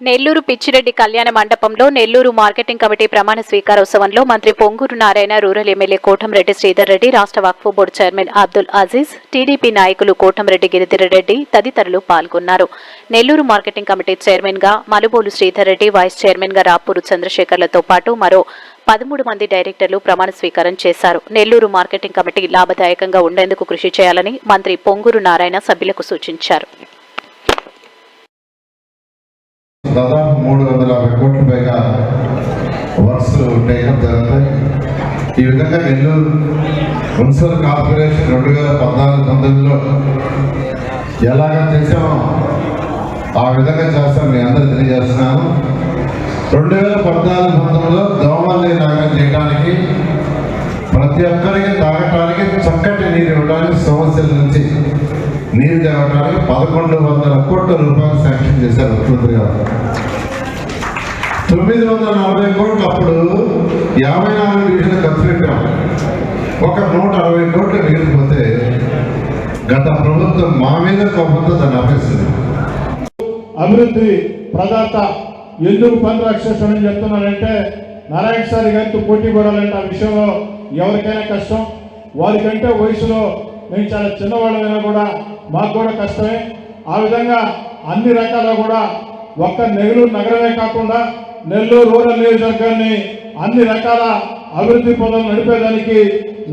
నెల్లూరు పిచ్చిరెడ్డి కళ్యాణ మండపంలో Nellore marketing committee ప్రమాణ స్వీకారోత్సవంలో మంత్రి పొంగూరు నారాయణ, రూరల్ ఎమ్మెల్యే కోటంరెడ్డి శ్రీధర్ రెడ్డి, రాష్ట్ర Waqf board chairman Abdul Aziz, TDP నాయకులు కోటంరెడ్డి గిరిధర్రెడ్డి తదితరులు పాల్గొన్నారు. నెల్లూరు మార్కెటింగ్ కమిటీ చైర్మన్ గా మలుబోలు శ్రీధర్ రెడ్డి, వైస్ చైర్మన్ గా రాపూరు చంద్రశేఖర్లతో పాటు మరో 13 మంది డైరెక్టర్లు ప్రమాణ స్వీకారం చేశారు. నెల్లూరు మార్కెటింగ్ కమిటీ లాభదాయకంగా ఉండేందుకు కృషి చేయాలని మంత్రి పొంగూరు నారాయణ సభ్యులకు సూచించారు. దాదాపు 350 కోట్ల పైగా వర్క్స్ టేకప్ జరుగుతాయి. ఈ విధంగా నెల్లూరు మున్సిపల్ కార్పొరేషన్ 2014-19లో ఎలాగ చేసామో ఆ విధంగా చేస్తాం మీ అందరూ తెలియజేస్తున్నాను. 2014-19లో దోమల్ని నాగం చేయడానికి, ప్రతి ఒక్కరికి తాగటానికి చక్కటి నీరు ఇవ్వడానికి, సమస్యల నుంచి నీరు తేవడానికి 1100 కోట్ల రూపాయలు శాంక్షన్ చేశారు ముఖ్యమంత్రి గారు. 940 కోట్లు అప్పుడు 54 డివిజన్లు ఖర్చు పెట్టాం. ఒక 160 కోట్లు మిగిలిపోతే గత ప్రభుత్వం మా మీద కోపంతో దాన్ని ఆపేస్తుంది. అభివృద్ధి ప్రదాత ఎందుకు పని రాక్షసుని చెప్తున్నారంటే, నారాయణ సార్ గారితో పోటీ పడాలంటే ఆ విషయంలో ఎవరికైనా కష్టం. వారికంటే వయసులో మేము చాలా చిన్నవాళ్ళమైనా కూడా మాకు కూడా కష్టమే. ఆ విధంగా అన్ని రకాల కూడా ఒక్క నెల్లూరు నగరమే కాకుండా నెల్లూరు రూరల్ నియోజకవర్గాన్ని అన్ని రకాల అభివృద్ధి పనులు నడిపేదానికి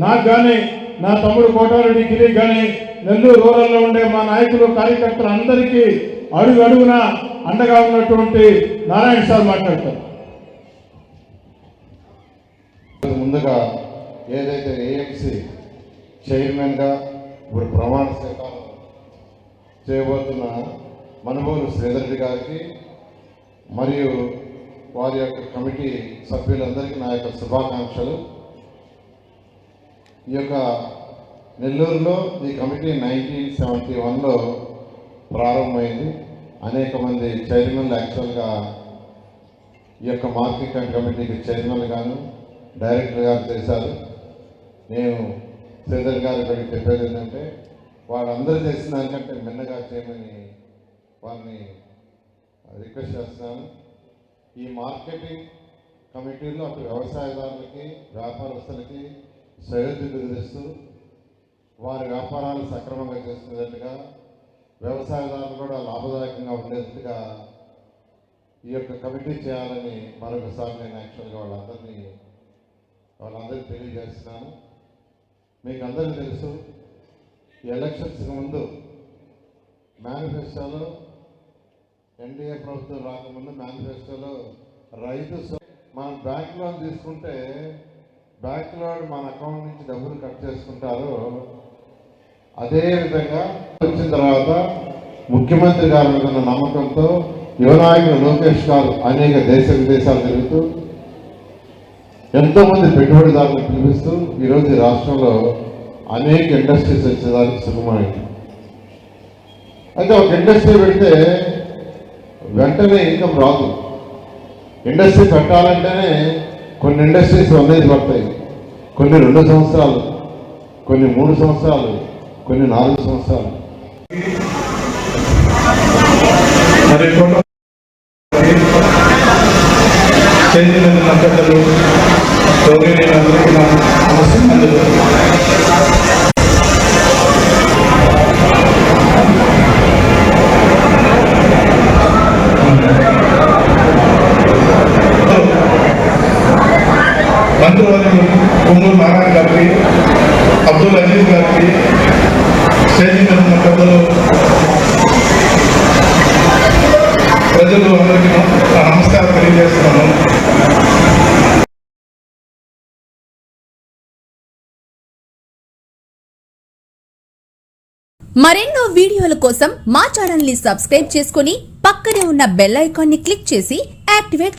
నాకు కానీ, నా తమ్ముడు కోటారెడ్డి గిరి కానీ, నెల్లూరు రూరల్లో ఉండే మా నాయకులు కార్యకర్తలు అందరికీ అడుగు అడుగున అండగా ఉన్నటువంటి నారాయణ సార్ మాట్లాడతారు. ముందుగా ఏదైతే ఏఎంసీ చైర్మన్గా ఇప్పుడు ప్రమాణ స్వీకారం చేయబోతున్న మనుబోలు శ్రీధర్ గారికి మరియు వారి యొక్క కమిటీ సభ్యులందరికీ నా యొక్క శుభాకాంక్షలు. ఈ యొక్క నెల్లూరులో ఈ కమిటీ 1971లో ప్రారంభమైంది. అనేక మంది చైర్మన్లు యాక్చువల్గా ఈ యొక్క మార్కెటింగ్ కమిటీకి చైర్మన్ గాను, డైరెక్టర్ గారు చేశారు. నేను శ్రీధర్ గారి గురించి చెప్పేది ఏంటంటే, వాళ్ళందరూ చేసిన దానికంటే మిన్నగా చేయమని వారిని రిక్వెస్ట్ చేస్తున్నాను. ఈ మార్కెటింగ్ కమిటీలో అటు వ్యవసాయదారులకి, వ్యాపారస్తులకి సరిహద్దు బెదిరిస్తూ వారి వ్యాపారాలు సక్రమంగా చేస్తున్నట్టుగా, వ్యవసాయదారులు కూడా లాభదాయకంగా ఉండేట్టుగా ఈ యొక్క కమిటీ చేయాలని మరొకసారి నేను యాక్చువల్గా వాళ్ళందరికీ తెలియజేస్తున్నాను. మీకు అందరికీ తెలుసు, ఎలక్షన్స్కి ముందు మేనిఫెస్టోలో, ఎన్డీఏ ప్రభుత్వం రాకముందు మేనిఫెస్టోలో రైతు మనం బ్యాంక్ లోన్ తీసుకుంటే బ్యాంక్ లోన్ మన అకౌంట్ నుంచి డబ్బులు కట్ చేసుకుంటారు. అదేవిధంగా వచ్చిన తర్వాత ముఖ్యమంత్రి గారి మీద ఉన్న నమ్మకంతో యువనాయకుడు లోకేష్ గారు అనేక దేశ విదేశాలు తిరుగుతూ ఎంతోమంది పెట్టుబడిదారులను పిలిపిస్తూ ఈరోజు ఈ రాష్ట్రంలో అనేక ఇండస్ట్రీస్ వచ్చేదానికి సుఖమైంది. అయితే ఒక ఇండస్ట్రీ పెడితే వెంటనే ఇన్కమ్ రాదు. ఇండస్ట్రీ పెట్టాలంటేనే కొన్ని ఇండస్ట్రీస్ 1 ఏళ్ళు పడతాయి, కొన్ని 2 సంవత్సరాలు, కొన్ని 3 సంవత్సరాలు, కొన్ని 4 సంవత్సరాలు. మంత్రివర్యులు పొంగూరు నారాయణ గారికి, అబ్దుల్ అజీజ్ గారికి, స్టేజ్ మీద ఉన్న పెద్దలు, ప్రజలు అందరికీ నమస్కారం తెలియజేస్తున్నాను. మరెన్నో వీడియోల కోసం మా ఛానల్ ని సబ్స్క్రైబ్ చేసుకుని పక్కనే ఉన్న బెల్ ఐకాన్ ని క్లిక్ చేసి యాక్టివేట్